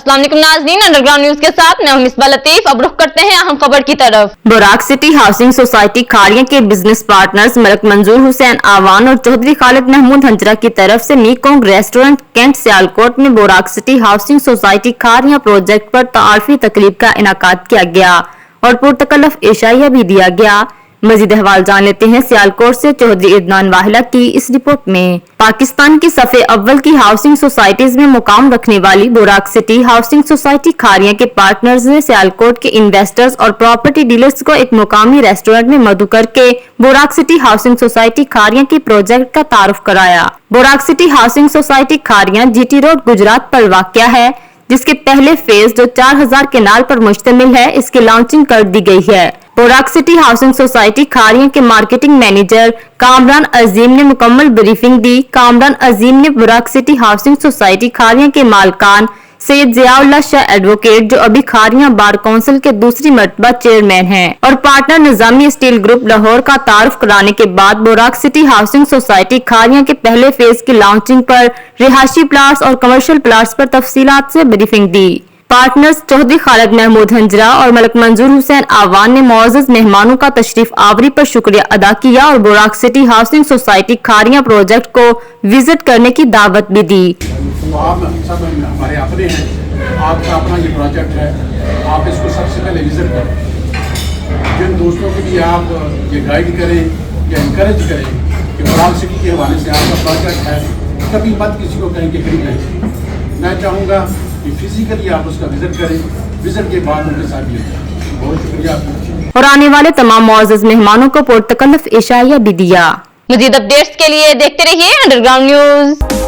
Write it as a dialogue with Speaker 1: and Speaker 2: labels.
Speaker 1: अस्सलाम वालेकुम नाज़रीन, अंडरग्राउंड न्यूज के साथ मैं हूं मिसबा लतीफ। अब रुख करते हैं अहम खबर की तरफ।
Speaker 2: बोराक सिटी हाउसिंग सोसाइटी खारिया के बिजनेस पार्टनर्स मलिक मंजूर हुसैन आवान और चौधरी खालिद महमूद हंजरा की तरफ से मीकोंग रेस्टोरेंट कैंट सियालकोट में बोराक सिटी हाउसिंग सोसाइटी खारिया प्रोजेक्ट पर तारफी तकरीब का इनाकाद किया गया और पुरतकल्लफ एशाइया भी दिया गया। मजीद अहवाल जान लेते हैं सियालकोट से चौधरी इदनान वाहिला की इस रिपोर्ट में। पाकिस्तान की सफ़े अव्वल की हाउसिंग सोसाइटीज में मुकाम रखने वाली बोराक सिटी हाउसिंग सोसाइटी खारिया के पार्टनर्स ने सियालकोट के इन्वेस्टर्स और प्रॉपर्टी डीलर्स को एक मुकामी रेस्टोरेंट में मदु करके Buraq city housing society Kharian के प्रोजेक्ट का तारुफ कराया। Buraq city housing society Kharian GT road Gujrat पर वाक़या है, जिसके पहले फेज जो 4000 केनाल पर मुश्तमिल है, इसकी लॉन्चिंग कर दी गई है। बोराक सिटी हाउसिंग सोसाइटी खारिया के मार्केटिंग मैनेजर कामरान अजीम ने मुकम्मल ब्रीफिंग दी। कामरान अजीम ने बोराक सिटी हाउसिंग सोसाइटी खारिया के मालकान सैयद ज़ियाउल्लाह शाह एडवोकेट, जो अभी खारिया बार काउंसिल के दूसरी मर्तबा चेयरमैन हैं, और partner Nizami steel group Lahore का तारुफ कराने के बाद बोराक सिटी हाउसिंग सोसाइटी खारिया के पहले फेज की लॉन्चिंग पर रिहायशी प्लाट्स और कमर्शियल प्लाट्स पर तफसीलात से ब्रीफिंग दी। पार्टनर्स चौधरी खालिद महमूद हंजरा और मलिक मंजूर हुसैन आवान ने मुअज़्ज़ज़ मेहमानों का तशरीफ आवरी पर शुक्रिया अदा किया और बोराक सिटी हाउसिंग सोसाइटी खारिया प्रोजेक्ट को विजिट करने की दावत भी दी।
Speaker 3: आप सब हमारे अपने हैं, आपका अपना ये प्रोजेक्ट है, आप इसको सबसे पहले विजिट करें। जिन दोस्तों के लिए आप ये गाइड करें या इंकरेज करें कि बोराक सिटी के हवाले से आपका प्रोजेक्ट है, कभी मत किसी को कहें कि खरीद लें। मैं चाहूँगा कि फिजिकली आप उसका विजिट करें, विजिट के बाद उनके साथ ले जाएं। बहुत शुक्रिया आपका।
Speaker 2: और आने वाले तमाम मुअज़्ज़ज़ मेहमानों को पुरतकल्लफ एशाइया भी दिया।
Speaker 1: मज़ीद अपडेट्स के लिए देखते रहिए अंडरग्राउंड न्यूज।